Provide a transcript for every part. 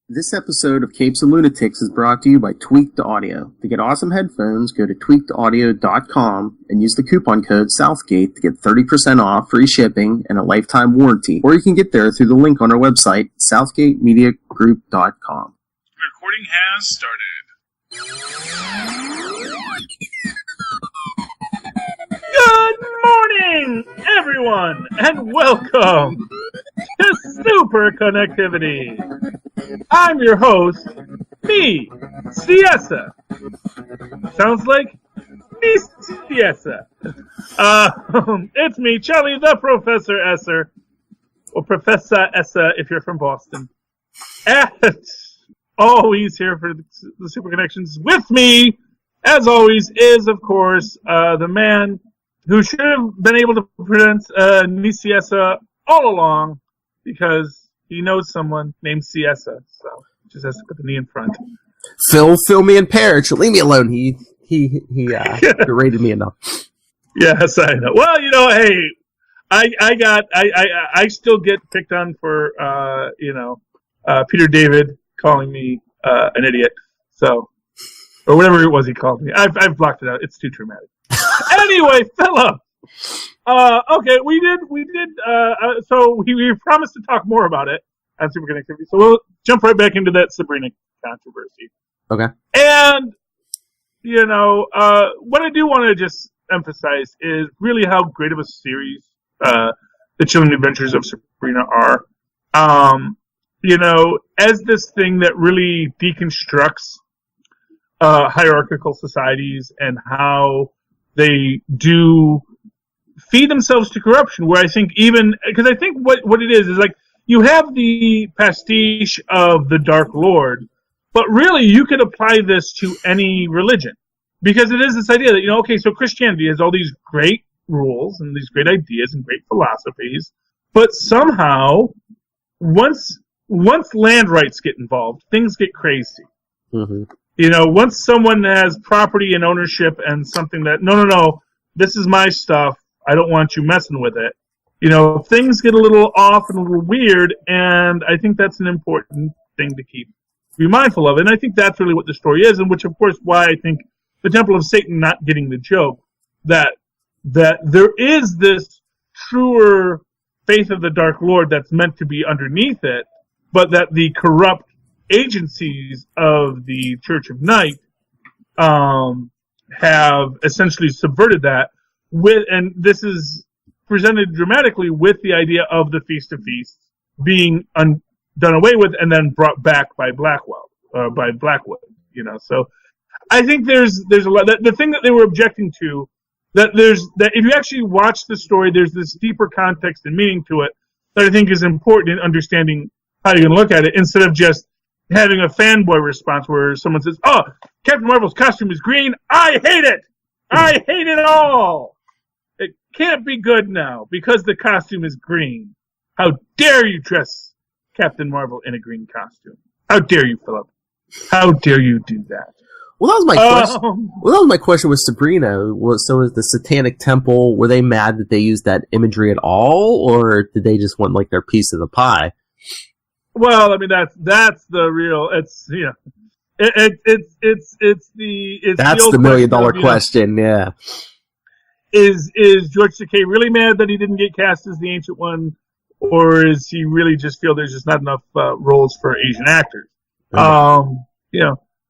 This episode of Capes and Lunatics is brought to you by Tweaked Audio. To get awesome headphones, go to tweakedaudio.com and use the coupon code Southgate to get 30% off, free shipping, and a lifetime warranty. Or you can get there through the link on our website, southgatemediagroup.com. Recording has started. Good morning, everyone, and welcome to Superconnectivity. I'm your host, me, Siesa. Sounds like me, Siesa. It's me, Charlie the Professor Esser, or Professor Esser if you're from Boston. And always here for the Super Connections. With me, as always, is, of course, the man who should have been able to pronounce Siesa all along, because he knows someone named Siesa, so just has to put the knee in front. Fill me in Perich. Leave me alone. He berated me enough. Yes, I know. Well, hey, I still get picked on for Peter David calling me an idiot, so, or whatever it was he called me. I've blocked it out. It's too traumatic. Anyway, Philip. Okay, we did. So we promised to talk more about it on Superconnectivity. So we'll jump right back into that Sabrina controversy. Okay. And what I do want to just emphasize is really how great of a series the Chilling Adventures of Sabrina are. As this thing that really deconstructs hierarchical societies and how they do feed themselves to corruption, where I think because I think what it is like, you have the pastiche of the Dark Lord, but really you could apply this to any religion, because it is this idea that, so Christianity has all these great rules and these great ideas and great philosophies, but somehow once land rights get involved, things get crazy. Mm-hmm. Once someone has property and ownership and something that, no, this is my stuff, I don't want you messing with it. Things get a little off and a little weird, and I think that's an important thing to be mindful of. And I think that's really what the story is, and which, of course, why I think the Temple of Satan not getting the joke, that there is this truer faith of the Dark Lord that's meant to be underneath it, but that the corrupt agencies of the Church of Night have essentially subverted that and this is presented dramatically with the idea of the Feast of Feasts being done away with and then brought back by Blackwood. So I think there's a lot. The thing that they were objecting to, that if you actually watch the story, there's this deeper context and meaning to it that I think is important in understanding how you're going to look at it, instead of just having a fanboy response where someone says, "Oh, Captain Marvel's costume is green. I hate it. I hate it all. It can't be good now because the costume is green. How dare you dress Captain Marvel in a green costume? How dare you, Philip? How dare you do that?" Well, that was my question. That was my question with Sabrina. Was the Satanic Temple, were they mad that they used that imagery at all, or did they just want their piece of the pie? Well, I mean, that's the real. It's that's the $1 million question. Yeah. Is George Takei really mad that he didn't get cast as the Ancient One, or is he really just feel there's just not enough roles for Asian actors? Mm-hmm.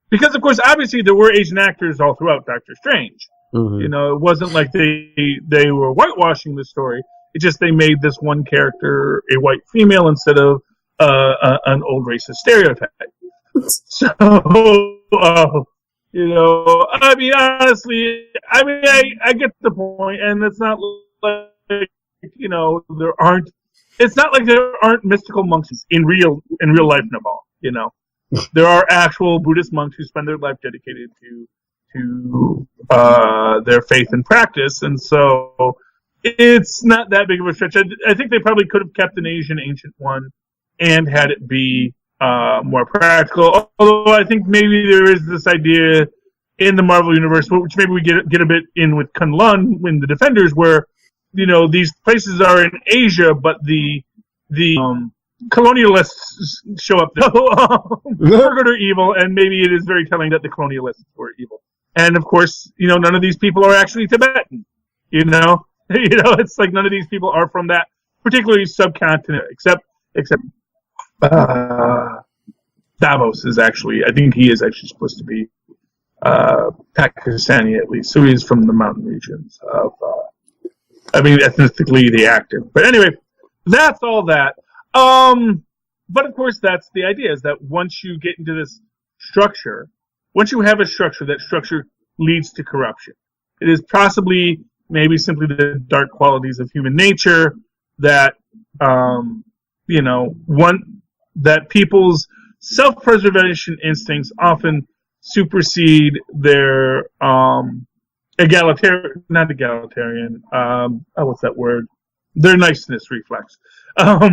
Because of course, obviously there were Asian actors all throughout Doctor Strange. Mm-hmm. It wasn't like they were whitewashing the story. It just they made this one character a white female instead of an old racist stereotype. So, I mean, honestly, I get the point, and it's not like, it's not like there aren't mystical monks in real life, Nepal, There are actual Buddhist monks who spend their life dedicated to their faith and practice, and so it's not that big of a stretch. I think they probably could have kept an Asian Ancient One and had it be more practical. Although I think maybe there is this idea in the Marvel Universe, which maybe we get a bit in with Kunlun in the Defenders, where these places are in Asia, but the colonialists show up. We're good or evil, and maybe it is very telling that the colonialists were evil. And of course, none of these people are actually Tibetan. It's like none of these people are from that particularly subcontinent, except Davos is actually. I think he is actually supposed to be Pakistani at least, so he's from the mountain regions of. Ethnically the active. But anyway, that's all that. But of course, that's the idea, is that once you get into this structure, once you have a structure, that structure leads to corruption. It is possibly, maybe simply the dark qualities of human nature that, that people's self-preservation instincts often supersede their, what's that word? Their niceness reflex.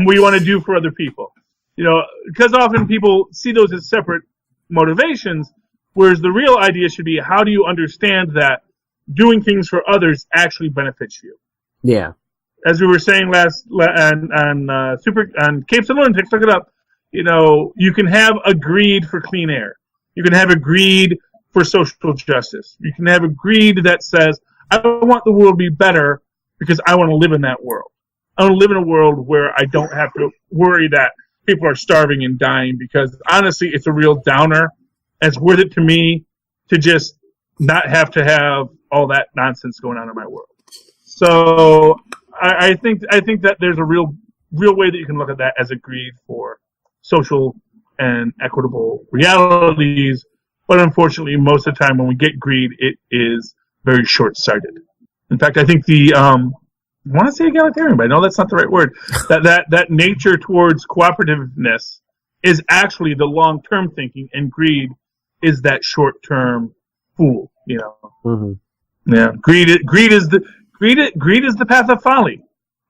We want to do for other people. Because often people see those as separate motivations, whereas the real idea should be, how do you understand that doing things for others actually benefits you? Yeah. As we were saying last on Capes and Lunatics, look it up. You can have a greed for clean air. You can have a greed for social justice. You can have a greed that says, I want the world to be better because I want to live in that world. I want to live in a world where I don't have to worry that people are starving and dying, because honestly, it's a real downer. And it's worth it to me to just not have to have all that nonsense going on in my world. So I think that there's a real way that you can look at that as a greed for social and equitable realities. But unfortunately, most of the time when we get greed, it is very short-sighted. In fact, I think I want to say egalitarian, but I know that's not the right word. That nature towards cooperativeness is actually the long-term thinking, and greed is that short-term fool. Mm-hmm. Yeah, greed is the path of folly,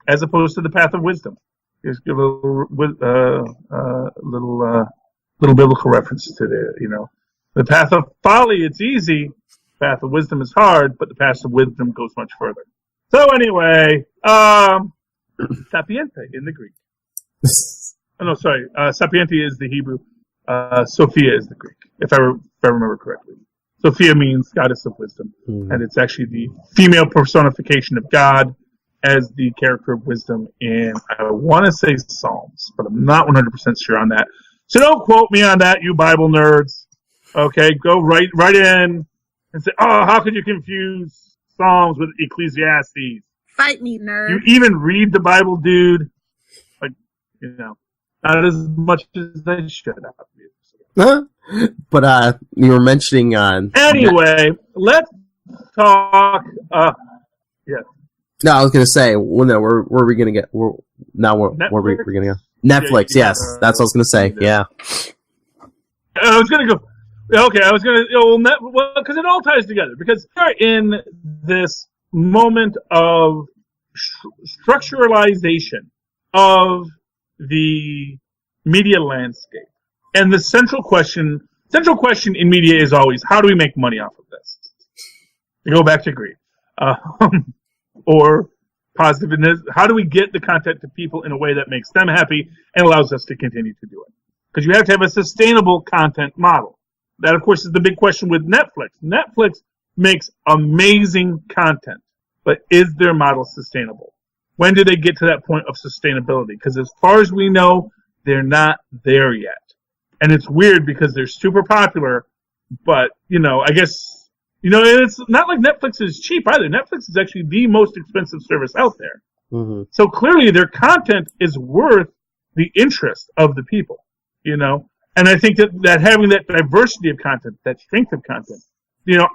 as opposed to the path of wisdom. Just give a little biblical reference to the path of folly. It's easy. The path of wisdom is hard, but the path of wisdom goes much further. So anyway, sapiente in the Greek. Sapiente is the Hebrew. Sophia is the Greek, if I remember correctly. Sophia means goddess of wisdom, and it's actually the female personification of God as the character of wisdom in, I want to say, Psalms, but I'm not 100% sure on that. So don't quote me on that, you Bible nerds. Okay, go right in and say, oh, how could you confuse Psalms with Ecclesiastes? Fight me, nerd. You even read the Bible, dude? Like, not as much as I should have. But you were mentioning anyway, let's talk. Yeah. No, I was gonna say, where are we gonna get? Where are we gonna go? Netflix, yes, that's what I was gonna say. Yeah. I was gonna go. Okay, I was gonna. Because it all ties together. Because we're in this moment of structuralization of the media landscape, and the central question in media is always, how do we make money off of this? To go back to greed, or positiveness. How do we get the content to people in a way that makes them happy and allows us to continue to do it? Because you have to have a sustainable content model. That, of course, is the big question with Netflix. Netflix makes amazing content, but is their model sustainable? When do they get to that point of sustainability? Because as far as we know, they're not there yet. And it's weird because they're super popular, but, I guess, it's not like Netflix is cheap either. Netflix is actually the most expensive service out there. Mm-hmm. So clearly their content is worth the interest of the people, And I think that having that diversity of content, that strength of content,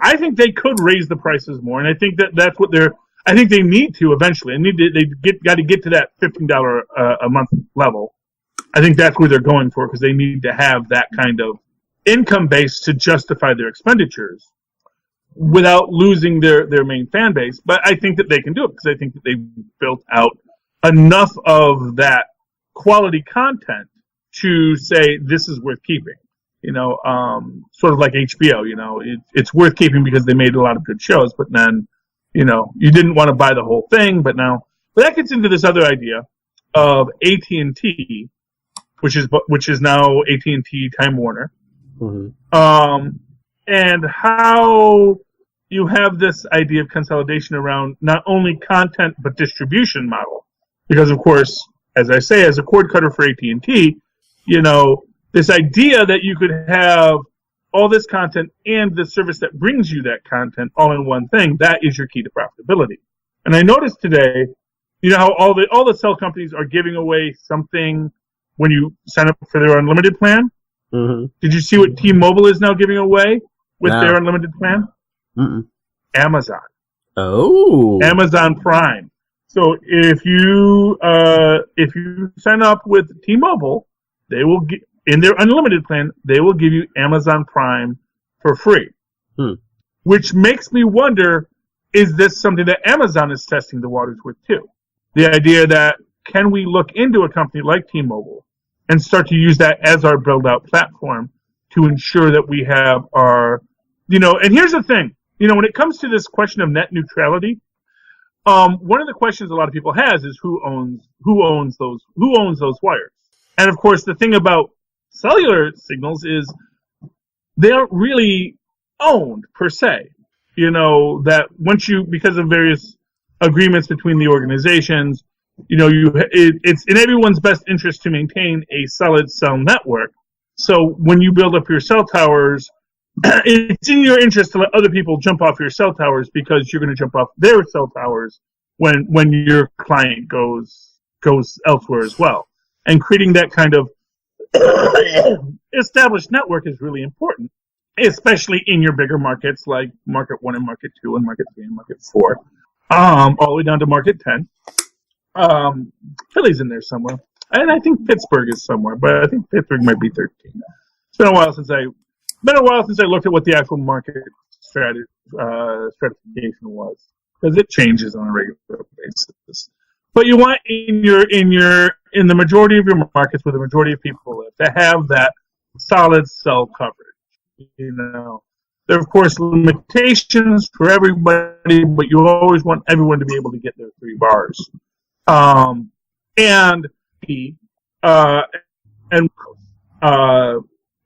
I think they could raise the prices more, and I think that's what I think they need to eventually. Got to get to that $15 a month level. I think that's where they're going for, because they need to have that kind of income base to justify their expenditures without losing their main fan base. But I think that they can do it, because I think that they've built out enough of that quality content to say this is worth keeping, sort of like HBO, it's worth keeping because they made a lot of good shows, but then, you didn't want to buy the whole thing, but that gets into this other idea of AT&T which is now AT&T Time Warner. Mm-hmm. And how you have this idea of consolidation around not only content but distribution model, because of course, as I say, as a cord cutter for AT&T, this idea that you could have all this content and the service that brings you that content all in one thing, that is your key to profitability. And I noticed today, how all the cell companies are giving away something when you sign up for their unlimited plan. Mm-hmm. Did you see what T-Mobile is now giving away with their unlimited plan? Mm-mm. Amazon. Oh. Amazon Prime. So if you sign up with T-Mobile, they will get in their unlimited plan. They will give you Amazon Prime for free, which makes me wonder: is this something that Amazon is testing the waters with too? The idea that can we look into a company like T-Mobile and start to use that as our build-out platform to ensure that we have our, and here's the thing, when it comes to this question of net neutrality, one of the questions a lot of people has is who owns those wires? And of course, the thing about cellular signals is they aren't really owned per se. That once because of various agreements between the organizations, it's in everyone's best interest to maintain a solid cell network. So when you build up your cell towers, it's in your interest to let other people jump off your cell towers because you're going to jump off their cell towers when your client goes elsewhere as well. And creating that kind of established network is really important, especially in your bigger markets like Market 1 and Market 2 and Market 3 and Market 4, all the way down to Market 10. Philly's in there somewhere. And I think Pittsburgh is somewhere, but I think Pittsburgh might be 13. It's been a while since I looked at what the actual market stratification was, because it changes on a regular basis. But you want in the majority of your markets where the majority of people live to have that solid cell coverage. There are of course limitations for everybody, but you always want everyone to be able to get their 3 bars.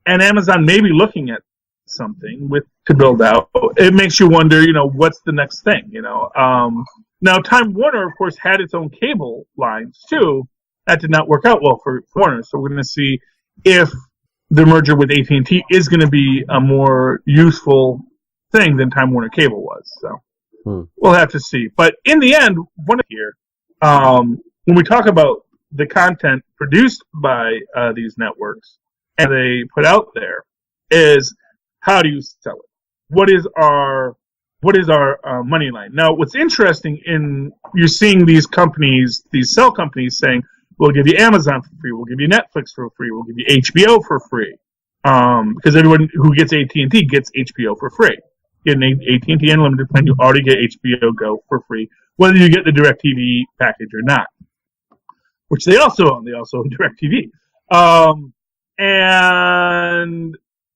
And Amazon may be looking at something to build out. It makes you wonder, what's the next thing? Now Time Warner, of course, had its own cable lines too. That did not work out well for Warner. So we're going to see if the merger with AT&T is going to be a more useful thing than Time Warner Cable was. So we'll have to see. But in the end, when we talk about the content produced by these networks and they put out there, is how do you sell it? What is our money line? Now, what's interesting you're seeing these cell companies saying, we'll give you Amazon for free, we'll give you Netflix for free, we'll give you HBO for free, because everyone who gets AT&T gets HBO for free. Get an AT&T Unlimited plan, you already get HBO Go for free, whether you get the DirecTV package or not, which they also own. They also own DirecTV. And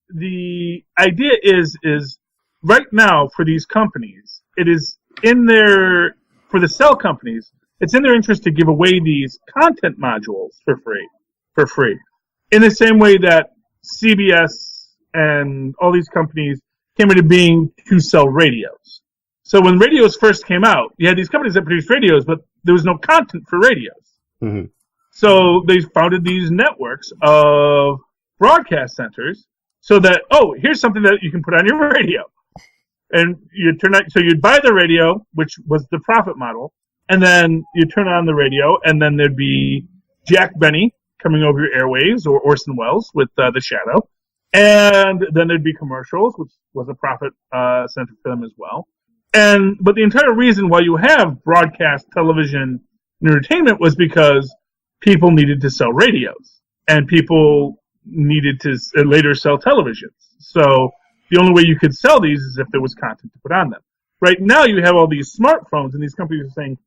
the idea is right now for these companies, it is for the cell companies, it's in their interest to give away these content modules for free. In the same way that CBS and all these companies came into being to sell radios. So when radios first came out, you had these companies that produced radios, but there was no content for radios. Mm-hmm. So they founded these networks of broadcast centers so that, here's something that you can put on your radio. And you'd buy the radio, which was the profit model, and then you turn on the radio, and then there'd be Jack Benny coming over your airwaves, or Orson Welles with The Shadow. And then there'd be commercials, which was a profit center for them as well. But the entire reason why you have broadcast television and entertainment was because people needed to sell radios, and people needed to later sell televisions. So the only way you could sell these is if there was content to put on them. Right now you have all these smartphones, and these companies are saying,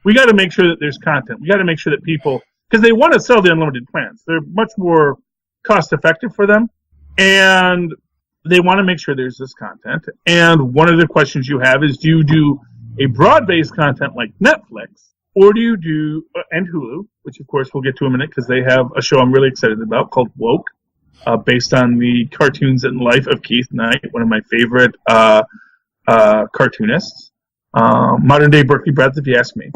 we got to make sure that there's content. We got to make sure that people, because they want to sell the unlimited plans. They're much more cost effective for them, and they want to make sure there's this content. And one of the questions you have is, do you do a broad-based content like Netflix, or do you do, and Hulu, which of course we'll get to in a minute because they have a show I'm really excited about called Woke, based on the cartoons and life of Keith Knight, one of my favorite cartoonists. Modern day Berkeley Breath, if you ask me.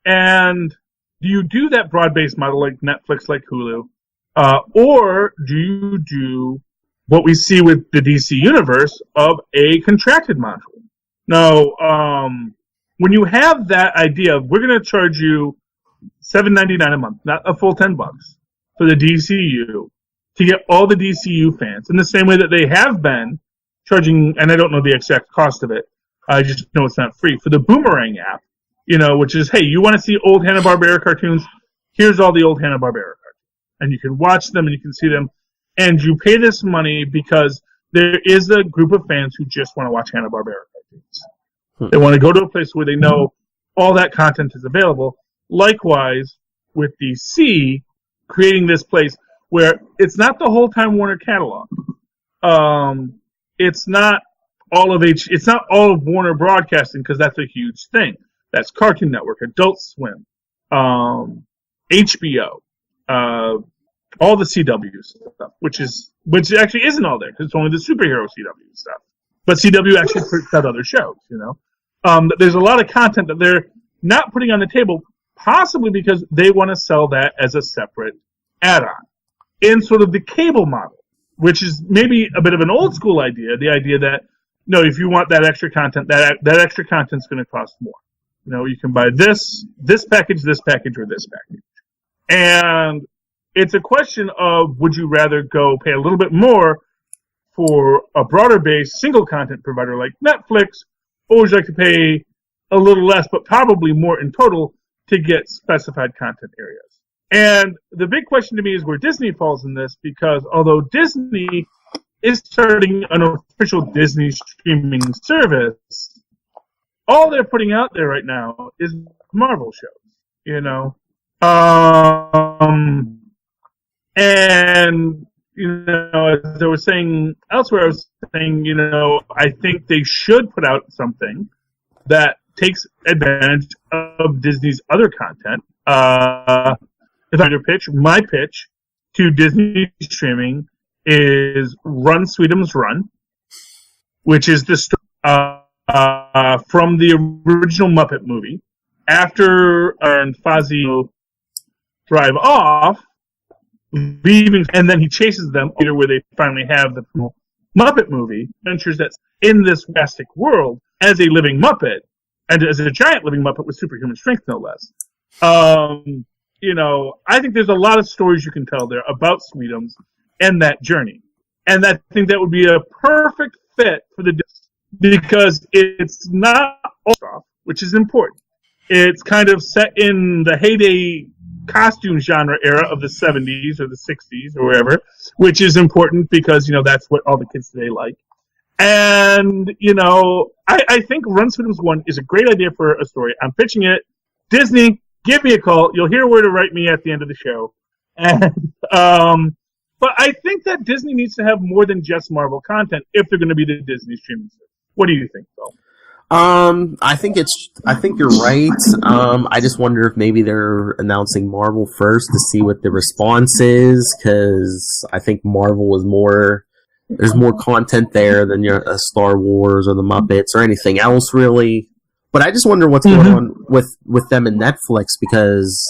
And do you do that broad-based model like Netflix, like Hulu? Or do you do what we see with the DC Universe of a contracted module? Now, when you have that idea of we're going to charge you $7.99 a month, not a full $10 for the DCU, to get all the DCU fans, in the same way that they have been charging, and I don't know the exact cost of it, I just know it's not free, for the Boomerang app, which is, hey, you want to see old Hanna-Barbera cartoons? Here's all the old Hanna-Barbera cartoons. And you can watch them and you can see them. And you pay this money because there is a group of fans who just want to watch Hanna-Barbera cartoons. They want to go to a place where they know all that content is available. Likewise, with DC, creating this place where it's not the whole Time Warner catalog. It's not all of Warner Broadcasting, because that's a huge thing. That's Cartoon Network, Adult Swim, HBO, all the CW stuff, which actually isn't all there because it's only the superhero CW stuff. But CW actually puts out other shows. There's a lot of content that they're not putting on the table, possibly because they want to sell that as a separate add-on in sort of the cable model, which is maybe a bit of an old school idea. The idea that no, if you want that extra content, that extra content's going to cost more. You can buy this package, or this package. And it's a question of, would you rather go pay a little bit more for a broader based single content provider like Netflix, or would you like to pay a little less, but probably more in total to get specified content areas? And the big question to me is where Disney falls in this, because although Disney is starting an official Disney streaming service, all they're putting out there right now is Marvel shows, and, as I was saying elsewhere, I was saying, I think they should put out something that takes advantage of Disney's other content. If I pitch, my pitch to Disney streaming is Run Sweetums Run, which is the story from the original Muppet movie. After Fozzie drive off, leaving, and then he chases them either where they finally have the Muppet movie, adventures that's in this fantastic world as a living Muppet, and as a giant living Muppet with superhuman strength, no less. I think there's a lot of stories you can tell there about Sweetums and that journey. And I think that would be a perfect fit for the Disney, because it's not all stuff, which is important. It's kind of set in the heyday costume genre era of the 70s or the 60s or wherever, which is important because, that's what all the kids today like. And, I think Run Sweetums 1 is a great idea for a story. I'm pitching it. Disney, give me a call. You'll hear where to write me at the end of the show. And, but I think that Disney needs to have more than just Marvel content if they're going to be the Disney streaming service. What do you think, Phil? I think you're right. I just wonder if maybe they're announcing Marvel first to see what the response is, because I think Marvel is there's more content there than your Star Wars or the Muppets or anything else, really. But I just wonder what's going on with them and Netflix, because,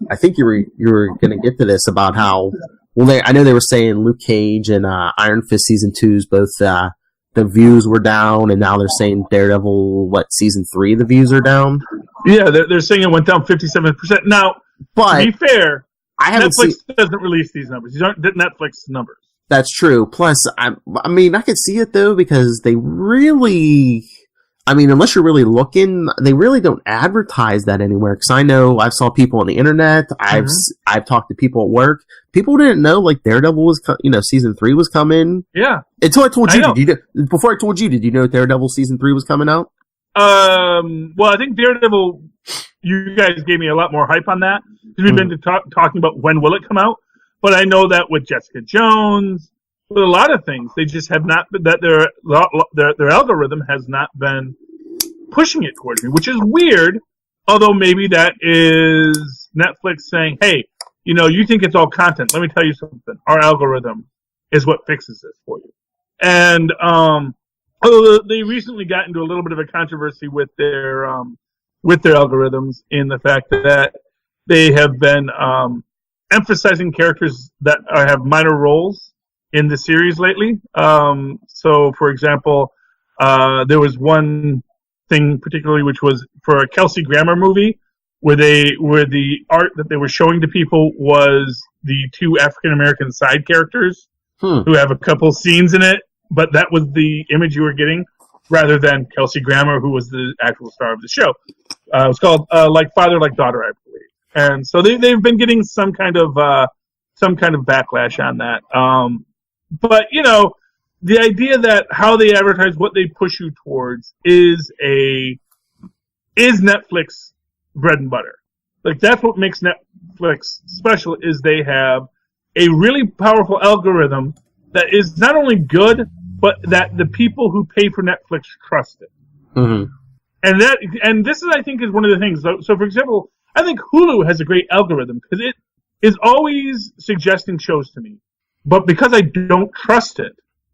I think you were going to get to this about how, I know they were saying Luke Cage and Iron Fist season 2's both, the views were down, and now they're saying Daredevil, season 3, the views are down? Yeah, they're saying it went down 57%. Now, to be fair, Netflix doesn't release these numbers. These aren't Netflix numbers. That's true. Plus, I could see it, though, because they really... unless you're really looking, they really don't advertise that anywhere. Because I know I've saw people on the internet. I've talked to people at work. People didn't know Daredevil was, season 3 was coming. Yeah. Until I told you. Before I told you, did you know Daredevil season 3 was coming out? Well, I think Daredevil. You guys gave me a lot more hype on that because we've been talking about when will it come out. But I know that with Jessica Jones, with a lot of things, they just have not, that their algorithm has not been pushing it towards me, which is weird. Although maybe that is Netflix saying, "Hey, you think it's all content? Let me tell you something. Our algorithm is what fixes this for you." And although they recently got into a little bit of a controversy with their algorithms in the fact that they have been emphasizing characters that have minor roles in the series lately. So, for example, there was one thing particularly which was for a Kelsey Grammer movie where the art that they were showing to people was the two African American side characters who have a couple scenes in it, but that was the image you were getting rather than Kelsey Grammer, who was the actual star of the show. It was called Like Father, Like Daughter, I believe. And so they've been getting some kind of backlash on that. But the idea that how they advertise, what they push you towards, is Netflix bread and butter. Like, that's what makes Netflix special, is they have a really powerful algorithm that is not only good, but that the people who pay for Netflix trust it. Mm-hmm. And this is, I think, is one of the things. So for example, I think Hulu has a great algorithm because it is always suggesting shows to me. But because I don't trust it,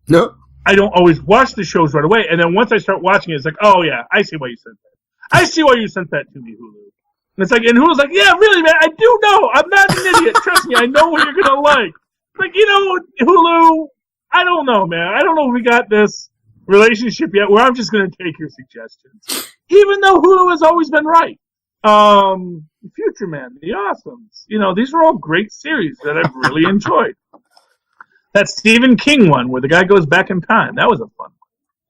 no, I don't always watch the shows right away. And then once I start watching it, it's like, oh yeah, I see why you sent that. I see why you sent that to me, Hulu. And it's like, and Hulu's like, yeah, really, man, I do know. I'm not an idiot. Trust me, I know what you're gonna like. Like, Hulu, I don't know, man. I don't know if we got this relationship yet where I'm just gonna take your suggestions, even though Hulu has always been right. Future Man, The Awesomes, these are all great series that I've really enjoyed. That Stephen King one where the guy goes back in time, that was a fun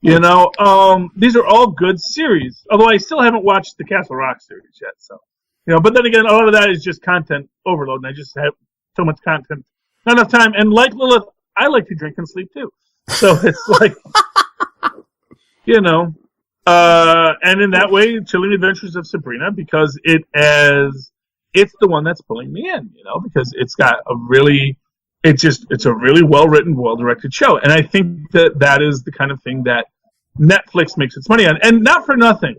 one. These are all good series. Although I still haven't watched the Castle Rock series yet, so but then again, a lot of that is just content overload, and I just have so much content, not enough time. And like Lilith, I like to drink and sleep too, so it's like, and in that way, Chilling Adventures of Sabrina, because it's the one that's pulling me in, because it's got it's a really well-written, well-directed show. And I think that is the kind of thing that Netflix makes its money on. And not for nothing.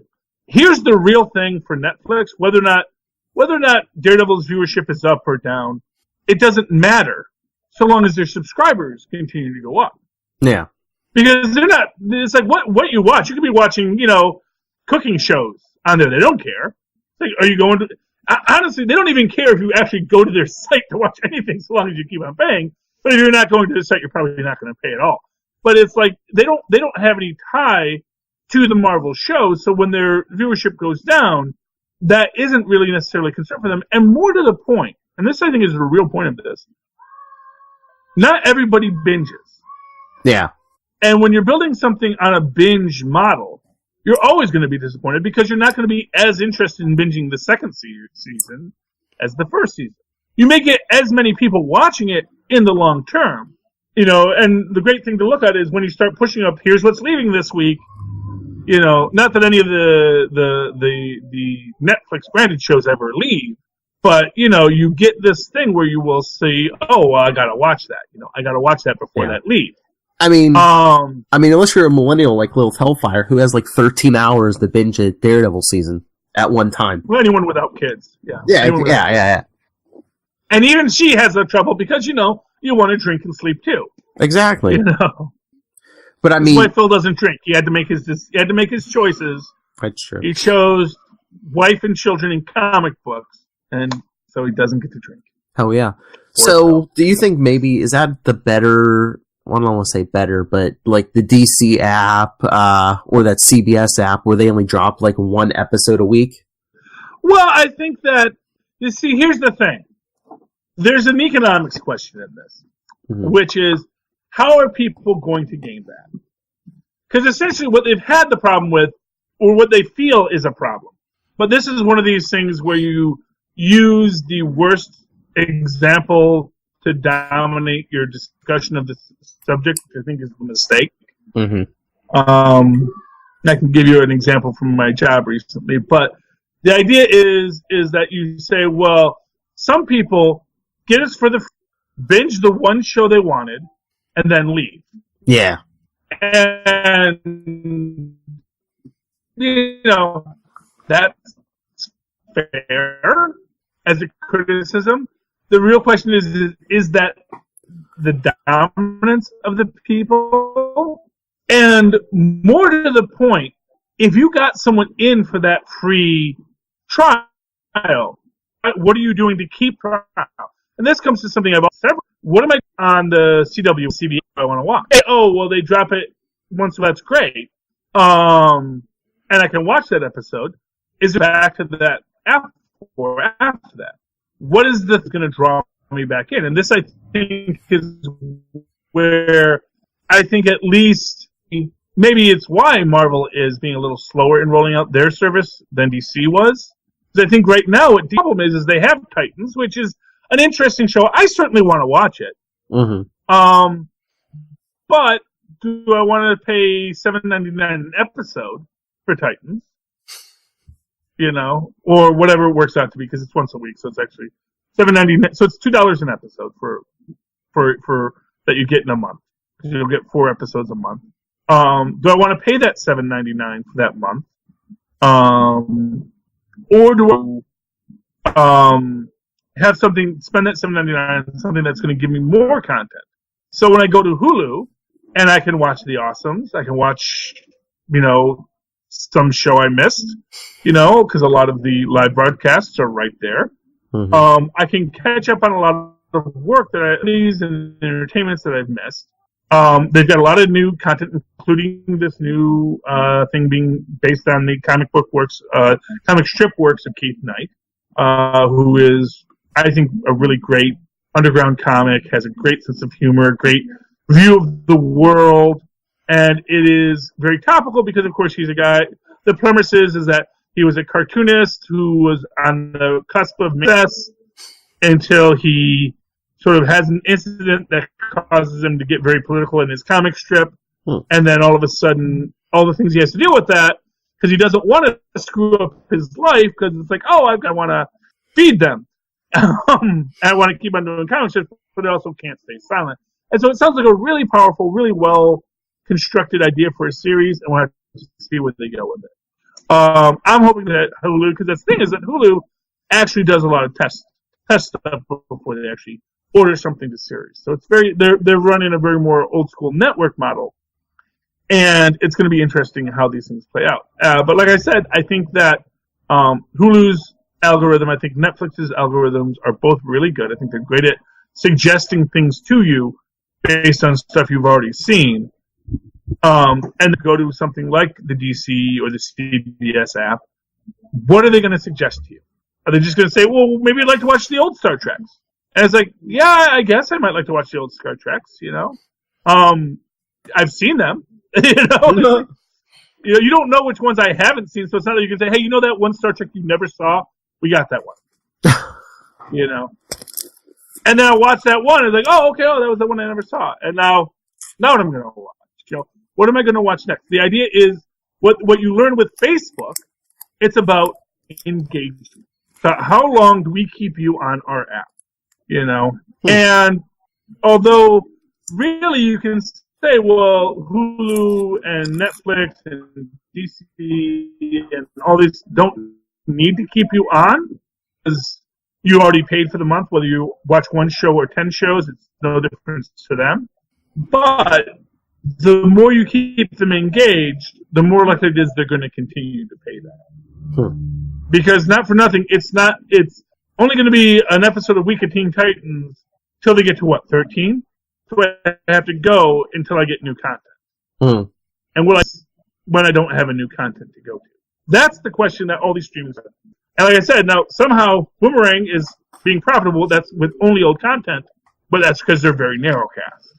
Here's the real thing for Netflix, whether or not Daredevil's viewership is up or down, it doesn't matter so long as their subscribers continue to go up. Yeah. Because it's like what you watch. You could be watching, cooking shows on there. They don't care. It's like, are you going to... Honestly, they don't even care if you actually go to their site to watch anything, so long as you keep on paying. But if you're not going to the site, you're probably not going to pay at all. But it's like they don't have any tie to the Marvel shows, so when their viewership goes down, that isn't really necessarily a concern for them. And more to the point, and this I think is the real point of this, not everybody binges. Yeah. And when you're building something on a binge model, you're always going to be disappointed because you're not going to be as interested in binging the second season as the first season. You may get as many people watching it in the long term, and the great thing to look at is when you start pushing up, here's what's leaving this week, not that any of the Netflix branded shows ever leave, but, you get this thing where you will see, oh, well, I got to watch that, I got to watch that before that leaves. I mean, unless you're a millennial like Lilith Hellfire, who has like 13 hours to binge a Daredevil season at one time. Well, anyone without kids, yeah. Yeah. And even she has no trouble because, you want to drink and sleep too. Exactly. But I mean, that's why Phil doesn't drink. He had to make his choices. That's true. He chose wife and children in comic books, and so he doesn't get to drink. Oh yeah. So, do you think maybe is that the better? Well, I don't want to say better, but like the DC app or that CBS app where they only drop like one episode a week? Well, I think that, you see, here's the thing. There's an economics question in this, which is, how are people going to gain that? Because essentially what they've had the problem with, or what they feel is a problem. But this is one of these things where you use the worst example to dominate your discussion of the subject, which I think is a mistake. Mm-hmm. I can give you an example from my job recently, but the idea is that you say, well, some people get us for the binge the one show they wanted and then leave. Yeah. And you know, that's fair as a criticism. The real question is that the dominance of the people? And more to the point, if you got someone in for that free trial, what are you doing to keep trial? And this comes to something I've several. What am I on the CW, CBS I want to watch? Hey, oh, well, they drop it once, so that's great. And I can watch that episode. Is it back to that after that? What is this going to draw me back in? And this, I think, is where I think at least maybe it's why Marvel is being a little slower in rolling out their service than DC was. Because I think right now what the problem is they have Titans, which is an interesting show. I certainly want to watch it. Mm-hmm. But do I want to pay $7.99 an episode for Titans? You know, or whatever it works out to be, because it's once a week, so it's actually $7.99. So it's $2 an episode for that you get in a month, because you'll get 4 episodes a month. Do I want to pay that $7.99 for that month, or do I have something, spend that $7.99 on something that's going to give me more content? So when I go to Hulu and I can watch The Awesomes, I can watch, you know, some show I missed, you know, because a lot of the live broadcasts are right there. Mm-hmm. I can catch up on a lot of work and entertainments that I've missed. They've got a lot of new content, including this new thing being based on the comic strip works of Keith Knight, who is, I think, a really great underground comic, has a great sense of humor, great view of the world. And it is very topical because, of course, he's a guy. The premise is that he was a cartoonist who was on the cusp of success until he sort of has an incident that causes him to get very political in his comic strip. And then all of a sudden, all the things he has to deal with that, because he doesn't want to screw up his life, because it's like, oh, I want to feed them. I want to keep on doing comic strips, but I also can't stay silent. And so it sounds like a really powerful, really well constructed idea for a series, and we'll have to see where they go with it. I'm hoping that Hulu, because the thing is that Hulu actually does a lot of test stuff before they actually order something to series. So it's they're running a very more old school network model, and it's going to be interesting how these things play out. But like I said, I think that Hulu's algorithm, I think Netflix's algorithms are both really good. I think they're great at suggesting things to you based on stuff you've already seen. And go to something like the DC or the CBS app. What are they going to suggest to you? Are they just going to say, well, maybe you'd like to watch the old Star Treks? And it's like, yeah, I guess I might like to watch the old Star Treks, you know? I've seen them, you know? You don't know which ones I haven't seen, so it's not like you can say, hey, you know that one Star Trek you never saw? We got that one. You know? And then I watch that one, and it's like, oh, okay, that was the one I never saw. And now what I'm going to watch? You know, what am I going to watch next? The idea is what you learn with Facebook. It's about engagement. So how long do we keep you on our app? You know, and although really you can say, well, Hulu and Netflix and DC and all these don't need to keep you on because you already paid for the month. Whether you watch one show or 10 shows, it's no difference to them. But the more you keep them engaged, the more likely it is they're going to continue to pay that. Because not for nothing, it's only going to be an episode a week of Teen Titans till they get to 13? So I have to go until I get new content. And when I don't have a new content to go to? That's the question that all these streamers have. And like I said, now somehow Boomerang is being profitable. That's with only old content, but that's because they're very narrowcast.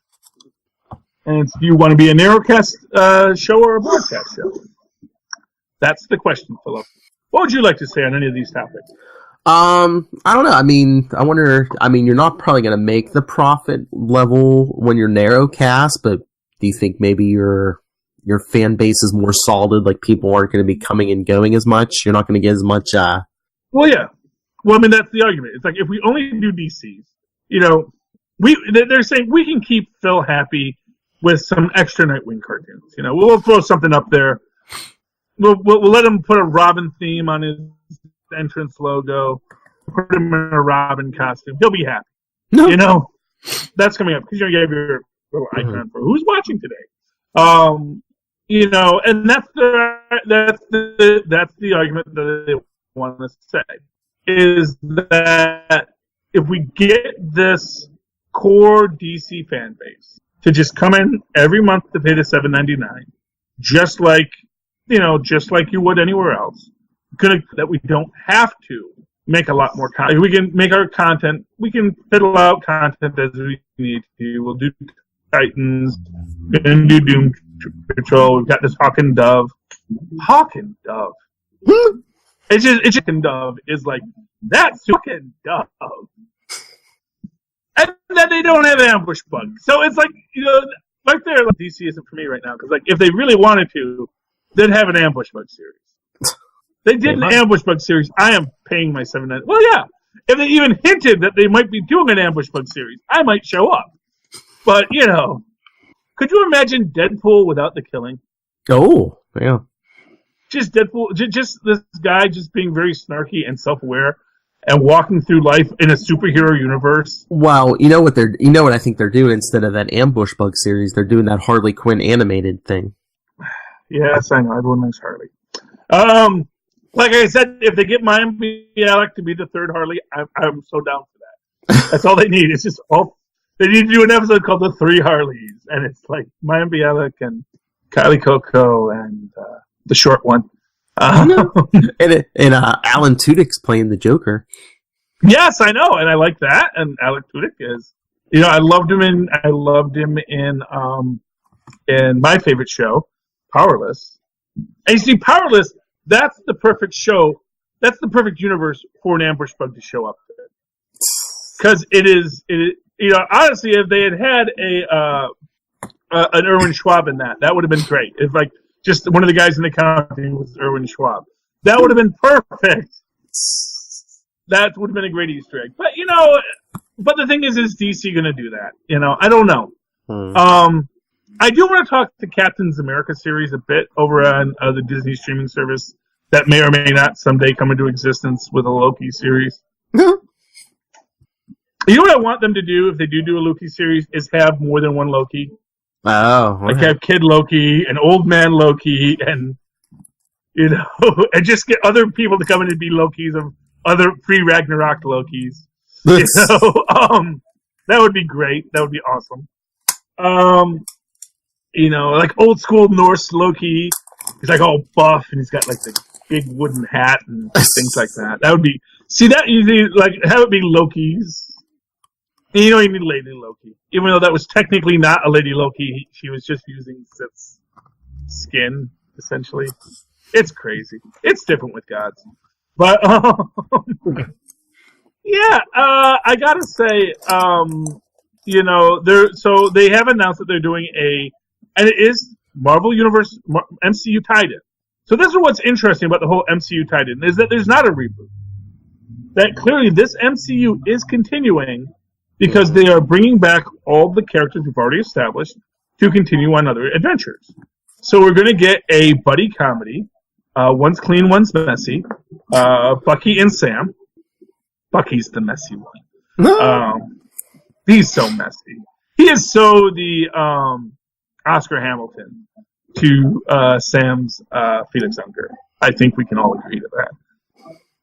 And do you want to be a narrowcast show or a broadcast show? That's the question, Philip. What would you like to say on any of these topics? I don't know. I wonder, you're not probably going to make the profit level when you're narrowcast, but do you think maybe your fan base is more solid, like people aren't going to be coming and going as much? You're not going to get as much, Well, yeah. Well, that's the argument. It's like, if we only do DCs, you know, they're saying we can keep Phil happy with some extra Nightwing cartoons. You know, we'll throw something up there we'll let him put a Robin theme on his entrance logo. Put him in a Robin costume. He'll be happy. No. You know, that's coming up because you have your little icon for who's watching today. You know, and that's the argument that they want to say is that if we get this core DC fan base to just come in every month to pay the $7.99, just like you would anywhere else, that we don't have to make a lot more content. We can make our content. We can fiddle out content as we need to. We'll do Titans and do Doom Patrol. We've got this Hawk and Dove. Hawk and Dove. It's just Hawk and Dove is like that's Hawk and Dove. And then they don't have Ambush Bug. So it's like, you know, right there, like DC isn't for me right now. Because like if they really wanted to, they'd have an Ambush Bug series. They did an Ambush Bug series. I am paying my $7.99. Well, yeah. If they even hinted that they might be doing an Ambush Bug series, I might show up. But, you know, could you imagine Deadpool without the killing? Oh, yeah. Just Deadpool, just this guy just being very snarky and self-aware and walking through life in a superhero universe. Well, you know what I think they're doing instead of that Ambush Bug series? They're doing that Harley Quinn animated thing. Yes, I know. Everyone likes Harley. Like I said, if they get Mayim Bialik to be the third Harley, I'm so down for that. That's all they need. It's just they need to do an episode called The Three Harleys, and it's like Mayim Bialik and Kylie Coco and the short one. And Alan Tudyk's playing the Joker. Yes, I know, and I like that. And Alan Tudyk is, you know, I loved him in my favorite show, Powerless. And you see, Powerless, that's the perfect show. That's the perfect universe for an Ambush Bug to show up there. Because you know, honestly, if they had an Erwin Schwab in that would have been great. If like just one of the guys in the county was Erwin Schwab, that would have been perfect. That would have been a great Easter egg. But you know, the thing is DC going to do that? You know, I don't know. I do want to talk the Captain's America series a bit over on the Disney streaming service that may or may not someday come into existence with a Loki series. You know what I want them to do if they do a Loki series is have more than one Loki. Oh, like have Kid Loki, and Old Man Loki, and you know, and just get other people to come in and be Lokis of other pre-Ragnarok Lokis. You know, that would be great. That would be awesome. You know, like old school Norse Loki. He's like all buff, and he's got like the big wooden hat and things like that. That would be that usually like have it be Lokis. And you don't even need Lady Loki, even though that was technically not a Lady Loki. She was just using Sith's skin, essentially. It's crazy. It's different with gods, but yeah. I gotta say, you know, they have announced that they're doing and it is Marvel Universe MCU tied in. So this is what's interesting about the whole MCU tied in is that there's not a reboot. That clearly this MCU is continuing. Because they are bringing back all the characters we've already established to continue on other adventures. So we're going to get a buddy comedy. One's clean, one's messy. Bucky and Sam. Bucky's the messy one. He's so messy. He is so the Oscar Hamilton to Sam's Felix Unger. I think we can all agree to that.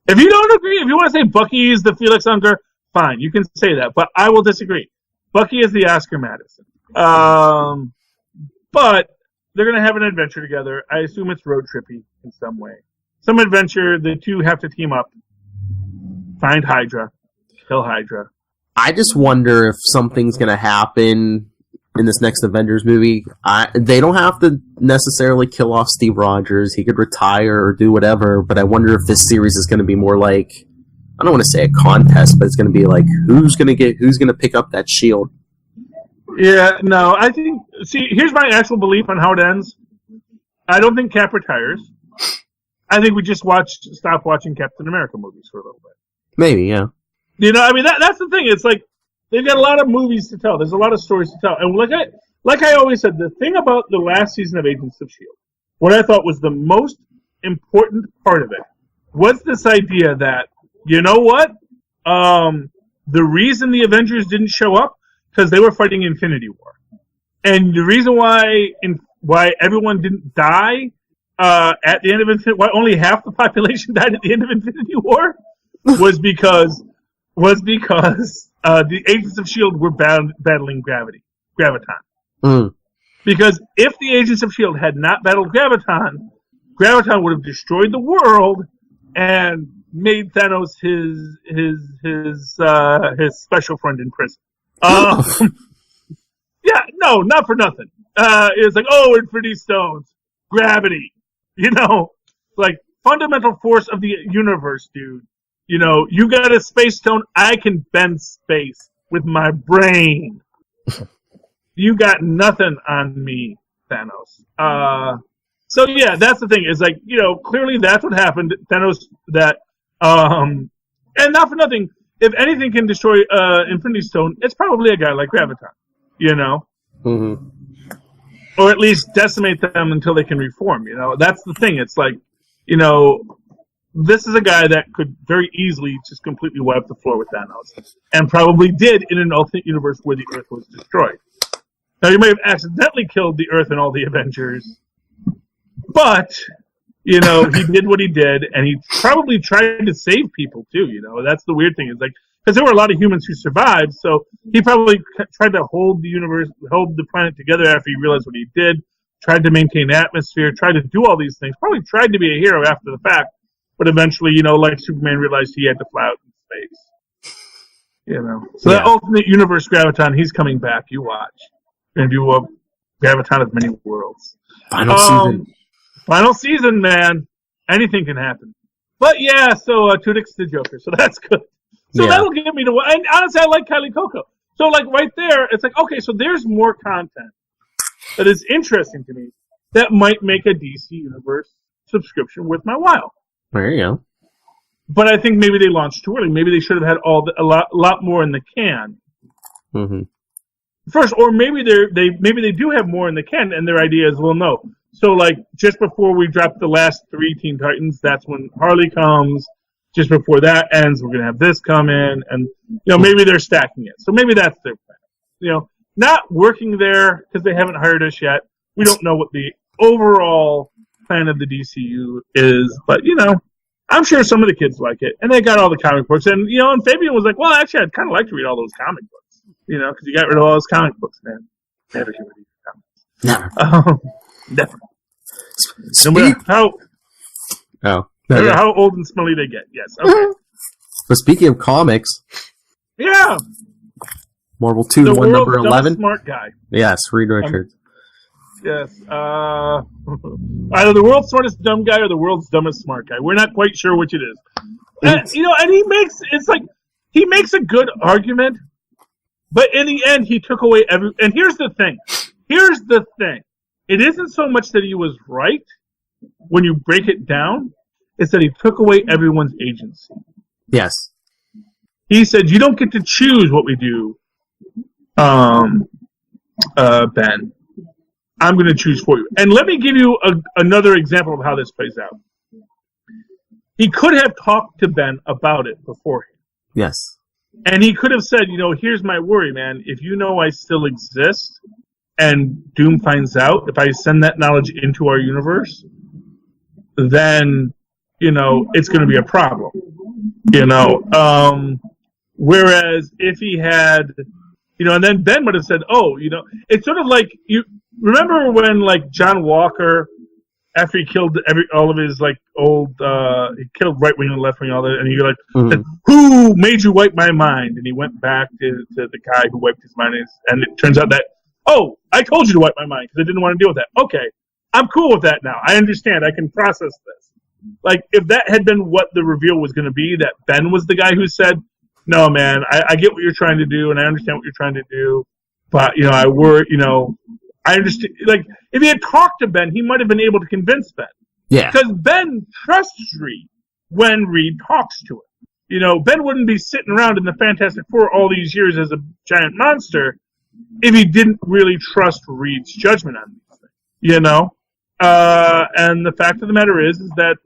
If you don't agree, if you want to say Bucky is the Felix Unger, fine, you can say that, but I will disagree. Bucky is the Oscar Madison. But they're going to have an adventure together. I assume it's road trippy in some way. Some adventure, the two have to team up, find Hydra, kill Hydra. I just wonder if something's going to happen in this next Avengers movie. They don't have to necessarily kill off Steve Rogers. He could retire or do whatever, but I wonder if this series is going to be more like, I don't want to say a contest, but it's going to be like, who's going to pick up that shield? Yeah, no, I think, here's my actual belief on how it ends. I don't think Cap retires. I think we just stop watching Captain America movies for a little bit. Maybe, yeah. You know, I mean, that's the thing. It's like, they've got a lot of movies to tell. There's a lot of stories to tell. And like I always said, the thing about the last season of Agents of S.H.I.E.L.D., what I thought was the most important part of it was this idea that, you know what? The reason the Avengers didn't show up, because they were fighting Infinity War. And the reason why everyone didn't die at the end of Infinity War, why only half the population died at the end of Infinity War, was because the Agents of S.H.I.E.L.D. were battling Graviton. Mm. Because if the Agents of S.H.I.E.L.D. had not battled Graviton would have destroyed the world and made Thanos his special friend in prison. Yeah, no, not for nothing. It's like, Infinity Stones, gravity, like fundamental force of the universe, dude. You got a space stone, I can bend space with my brain. You got nothing on me, Thanos. So yeah, that's the thing. Is like, clearly that's what happened. Thanos, and not for nothing, if anything can destroy Infinity Stone, it's probably a guy like Graviton, Mm-hmm. Or at least decimate them until they can reform. That's the thing. It's like, this is a guy that could very easily just completely wipe the floor with Thanos, and probably did in an alternate universe where the Earth was destroyed. Now, you may have accidentally killed the Earth and all the Avengers, but, he did what he did, and he probably tried to save people, too, That's the weird thing, is like, because there were a lot of humans who survived, so he probably tried to hold the planet together after he realized what he did, tried to maintain atmosphere, tried to do all these things, probably tried to be a hero after the fact, but eventually, like Superman realized he had to fly out in space. So that alternate universe Graviton, he's coming back, you watch. Going to do a Graviton of many worlds. Final season, man. Anything can happen. But yeah, so Tudyk's the Joker, so that's good. So that'll get me to... And honestly, I like Kylie Coco. So like right there, it's like, okay, so there's more content that is interesting to me that might make a DC Universe subscription worth my while. There you go. But I think maybe they launched too early. Maybe they should have had a lot more in the can. Mm-hmm. First, or maybe they do have more in the can, and their idea is, well, no. So, like, just before we drop the last 3 Teen Titans, that's when Harley comes. Just before that ends, we're going to have this come in, and, maybe they're stacking it. So maybe that's their plan. Not working there, because they haven't hired us yet. We don't know what the overall plan of the DCU is, but, I'm sure some of the kids like it, and they got all the comic books, and, and Fabian was like, well, actually, I'd kind of like to read all those comic books, because you got rid of all those comic books, man. Never get rid of your comics. Never. No matter how old and smelly they get, yes. Okay. But speaking of comics... Yeah! Marvel 2, one number 11? Smart guy. Yes, Reed Richards. Yes. Either the world's smartest dumb guy or the world's dumbest smart guy. We're not quite sure which it is. And, and he makes a good argument, but in the end, he took away and here's the thing. It isn't so much that he was right when you break it down, it's that he took away everyone's agency. Yes. He said, you don't get to choose what we do, Ben. I'm going to choose for you. And let me give you another example of how this plays out. He could have talked to Ben about it beforehand. Yes. And he could have said, here's my worry, man. If I still exist and Doom finds out, if I send that knowledge into our universe, then, it's going to be a problem. Whereas if he had, and then Ben would have said, it's sort of like, you remember when, like, John Walker, after he killed all of his, like, old, he killed right wing and left wing, all that, and he said, who made you wipe my mind? And he went back to the guy who wiped his mind, and it turns out that, I told you to wipe my mind because I didn't want to deal with that. Okay, I'm cool with that now. I understand. I can process this. Like, if that had been what the reveal was going to be, that Ben was the guy who said, no, man, I get what you're trying to do, and I understand what you're trying to do, but, I understand. Like, if he had talked to Ben, he might have been able to convince Ben. Yeah. Because Ben trusts Reed when Reed talks to him. Ben wouldn't be sitting around in the Fantastic Four all these years as a giant monster if he didn't really trust Reed's judgment on these things. And the fact of the matter is that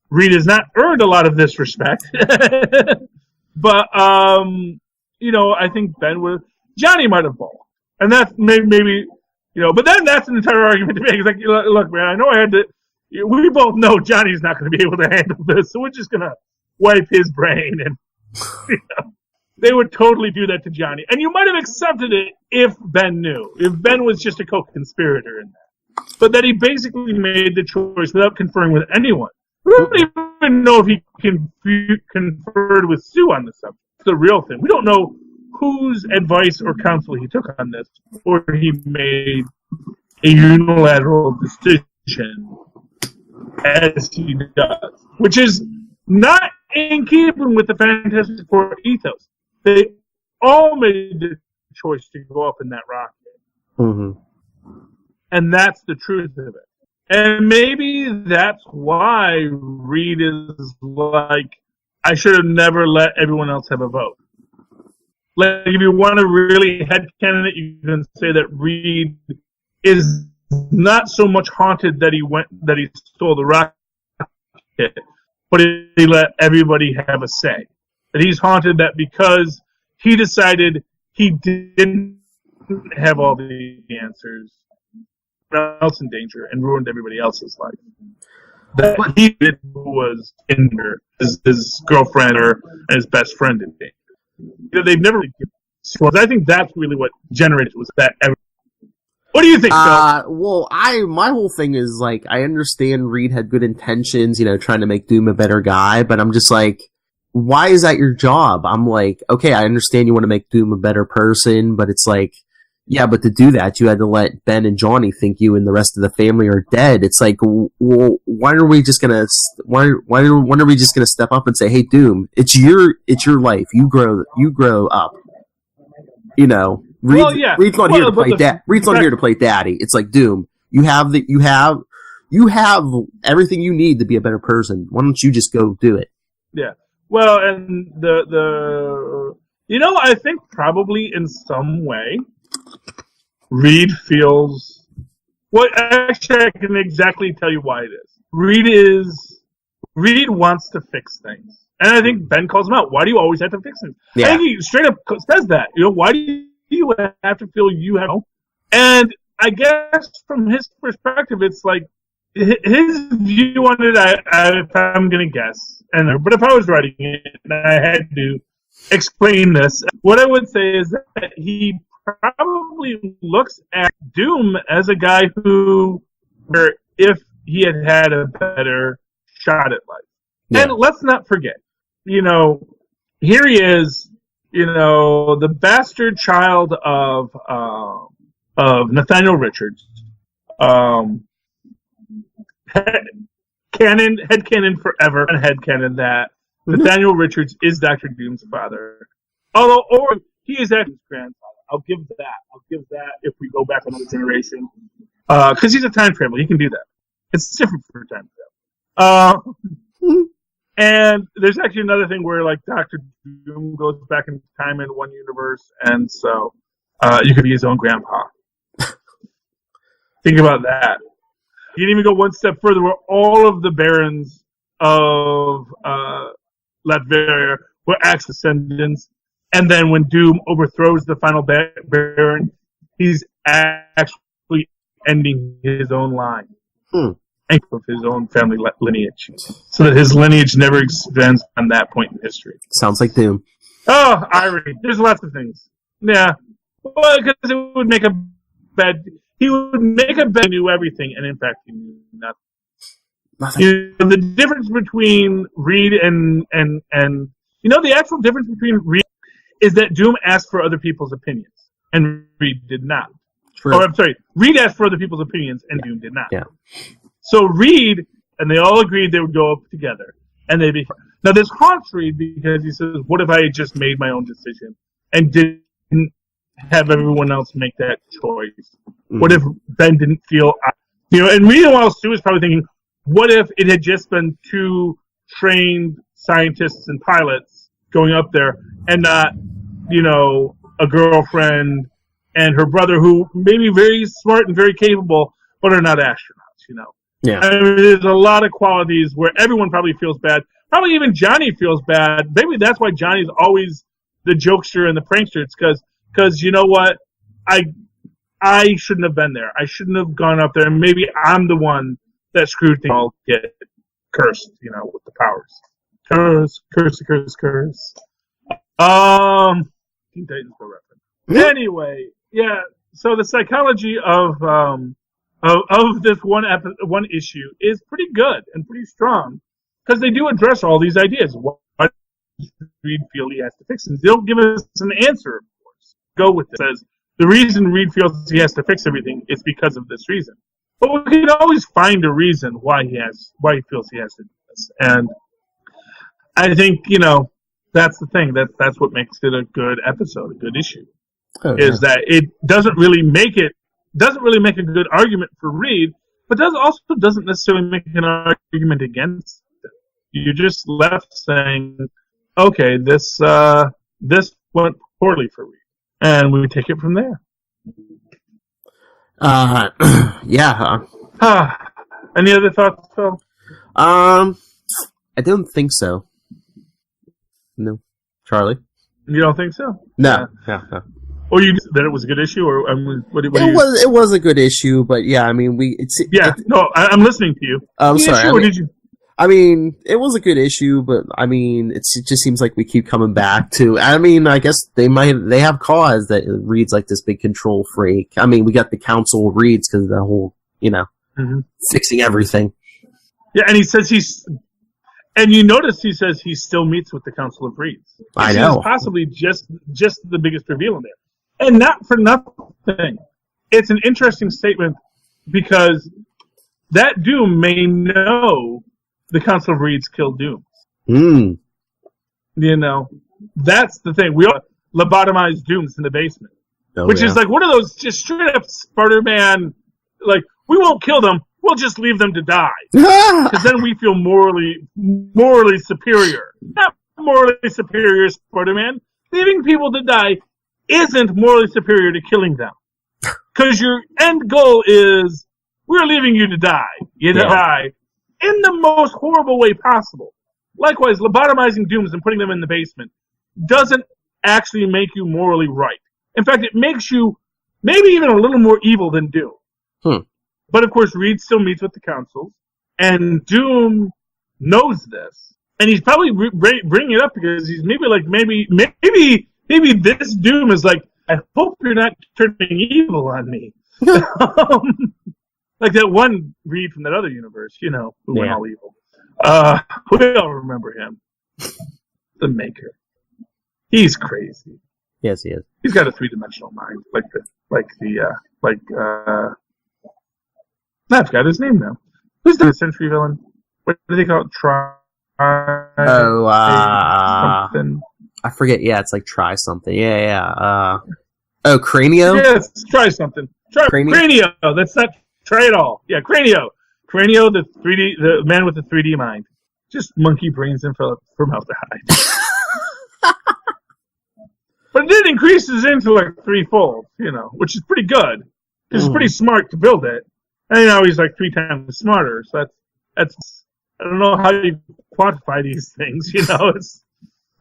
Reed has not earned a lot of this respect. But, I think Ben would... Johnny might have balled. And that's maybe but then that's an entire argument to make. It's like, look, man, I know I had to... We both know Johnny's not going to be able to handle this, so we're just going to wipe his brain. And they would totally do that to Johnny. And you might have accepted it if Ben knew. If Ben was just a co-conspirator in that. But that he basically made the choice without conferring with anyone. We don't even know if he conferred with Sue on the subject. It's the real thing. We don't know whose advice or counsel he took on this, or he made a unilateral decision as he does, which is not in keeping with the Fantastic Four ethos. They all made the choice to go up in that rocket. Mm-hmm. And that's the truth of it. And maybe that's why Reed is like, I should have never let everyone else have a vote. Like, if you want to really headcanon it, you can say that Reed is not so much haunted that he stole the rocket, but he let everybody have a say. That he's haunted that because he decided he didn't have all the answers, else in danger, and ruined everybody else's life. That he did was hinder his girlfriend or his best friend in danger. They've never really given. So I think that's really what generated it, was that. What do you think, Phil? Well, my whole thing is, like, I understand Reed had good intentions, trying to make Doom a better guy, but I'm just like, why is that your job? I'm like, okay, I understand you want to make Doom a better person, but it's like, yeah, but to do that, you had to let Ben and Johnny think you and the rest of the family are dead. It's like, well, when are we just gonna step up and say, hey, Doom, it's your life. You grow up. Reed's not here to play Reed's not here to play daddy. It's like, Doom, you have everything you need to be a better person. Why don't you just go do it? Yeah. Well, and I think probably in some way, Reed feels... Well, actually, I can exactly tell you why it is. Reed wants to fix things. And I think Ben calls him out. Why do you always have to fix things? Yeah. I think he straight up says that. Why do you have to feel you have... And I guess from his perspective, it's like, his view on it, if I'm going to guess, but if I was writing it and I had to explain this, what I would say is that he probably looks at Doom as a guy who, if he had a better shot at life. Yeah. And let's not forget, here he is, the bastard child of Nathaniel Richards. Headcanon forever, and headcanon that Nathaniel Richards is Dr. Doom's father. Or he is actually his grandfather. I'll give that if we go back another generation. Because he's a time traveler. He can do that. It's different for a time travel. And there's actually another thing where, like, Dr. Doom goes back in time in one universe, and so you could be his own grandpa. Think about that. You can even go one step further, where all of the barons of Latveria were Axe descendants, and then when Doom overthrows the final baron, he's actually ending his own line. Of his own family lineage, so that his lineage never extends on that point in history. Sounds like Doom. Oh, irony. There's lots of things. Yeah. Well, because it would make a bad... He would make a bet he knew everything, and in fact, he knew nothing. The difference between Reed and the actual difference between Reed is that Doom asked for other people's opinions, and Reed did not. True. Or, I'm sorry, Reed asked for other people's opinions, and Doom did not. Yeah. So Reed, and they all agreed they would go up together, and they'd be... Now, this haunts Reed because he says, what if I had just made my own decision and didn't have everyone else make that choice? What if Ben didn't feel... and meanwhile, Sue is probably thinking, what if it had just been two trained scientists and pilots going up there and not, a girlfriend and her brother who may be very smart and very capable, but are not astronauts, Yeah. I mean, there's a lot of qualities where everyone probably feels bad. Probably even Johnny feels bad. Maybe that's why Johnny's always the jokester and the prankster. It's because you know what? I shouldn't have been there. I shouldn't have gone up there. And maybe I'm the one that screwed things. All get cursed, with the powers. Curse. Teen Titans Go reference. Anyway, yeah. So the psychology of this one issue is pretty good and pretty strong because they do address all these ideas. What does Reed feel he has to fix? And they don't give us an answer, of course. Go with it. It says the reason Reed feels he has to fix everything is because of this reason. But we can always find a reason why he feels he has to do this. And I think, that's the thing. That's what makes it a good episode, a good issue. Is that it doesn't really make a good argument for Reed, but doesn't necessarily make an argument against it. You're just left saying, okay, this went poorly for Reed, and we take it from there. Yeah. Any other thoughts, Phil? I don't think so. No. Charlie? You don't think so? No. Or that it was a good issue, or it was a good issue, but yeah, I mean, I'm listening to you. I'm sorry. Did you? I mean, it was a good issue, but I mean, it just seems like we keep coming back to. I mean, I guess they have cause that Reed's like this big control freak. I mean, we got the Council of Reeds because of the whole, fixing everything. Yeah, and he says and you notice he says he still meets with the Council of Reeds. I know. Is possibly just the biggest reveal in there. And not for nothing. It's an interesting statement because that Doom may know the Council of Reeds killed Dooms. That's the thing. We all lobotomize Dooms in the basement. Which is like one of those just straight up Spider-Man, like, we won't kill them, we'll just leave them to die. Because then we feel morally superior. Not morally superior, Spider-Man. Leaving people to die isn't morally superior to killing them. Because your end goal is, we're leaving you to die. You die in the most horrible way possible. Likewise, lobotomizing Dooms and putting them in the basement doesn't actually make you morally right. In fact, it makes you maybe even a little more evil than Doom. But of course, Reed still meets with the councils, and Doom knows this, and he's probably bringing it up because he's maybe this Doom is like, I hope you're not turning evil on me. Like that one Reed from that other universe, who went all evil. We all remember him. The Maker. He's crazy. Yes, he is. He's got a three-dimensional mind, I forgot his name now. Who's the Century villain? What do they call it? Something. I forget. Yeah, it's like Try Something. Yeah. Cranio? Yes, Try Something. Cranio. That's not Try It All. Yeah, Cranio. Cranio, the man with the 3D mind. Just monkey brains and formaldehyde. But it increases into like threefold, which is pretty good. It's pretty smart to build it. And he's like 3 times smarter. So that's I don't know how you quantify these things. It's that's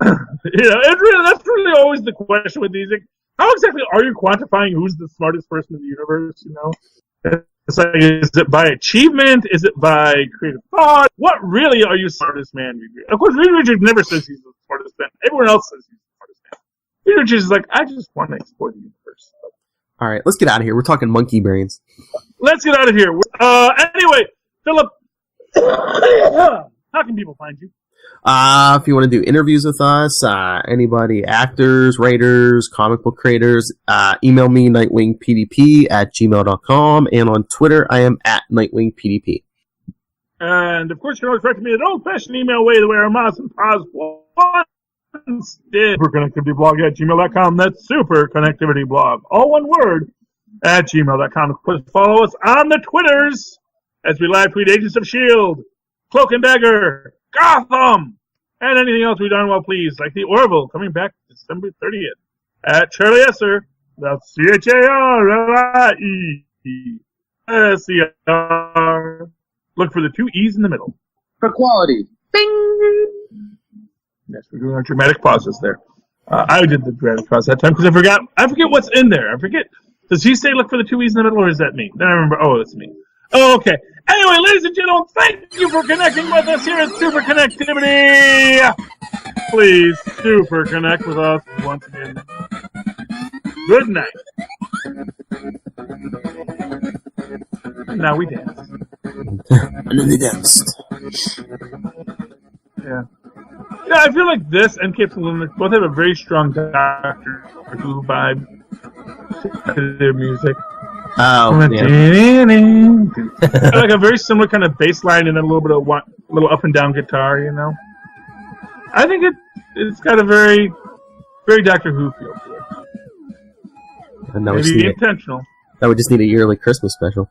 really always the question with these things. How exactly are you quantifying who's the smartest person in the universe? It's like, is it by achievement? Is it by creative thought? What really are you smartest man? Of course, Reed Richards never says he's the smartest man. Everyone else says he's the smartest man. Reed Richards is like, I just want to explore the universe. All right, let's get out of here. We're talking monkey brains. Let's get out of here. Anyway, Philip, how can people find you? If you want to do interviews with us, anybody, actors, writers, comic book creators, email me, nightwingpdp@gmail.com, and on Twitter, I am @nightwingpdp. And, of course, you can always write to me an old-fashioned email way, the way our moms and pa's once did. Superconnectivityblog@gmail.com. That's Superconnectivityblog. All one word, @gmail.com. Of course, follow us on the Twitters as we live tweet Agents of S.H.I.E.L.D., Cloak and Dagger, Gotham, and anything else we darn well please, like the Orville coming back December 30th @Charlie Esser. That's CHARLIE. S-E-R. Look for the 2 E's in the middle. For quality. Bing! Yes, we're doing our dramatic pauses there. I did the dramatic pause that time because I forget what's in there. I forget. Does he say look for the 2 E's in the middle, or is that me? Then I remember, oh, it's me. Oh, okay. Anyway, ladies and gentlemen, thank you for connecting with us here at Superconnectivity. Please super connect with us once again. Good night. And now we dance. And then they danced. Yeah. Yeah, I feel like this and Capes and Lunatics both have a very strong Doctor Who vibe to their music. Oh, yeah. Like a very similar kind of bass line and then a little bit of little up and down guitar, you know. I think it's got a very, very Doctor Who feel to it. And that Maybe intentional. That would just need a yearly Christmas special.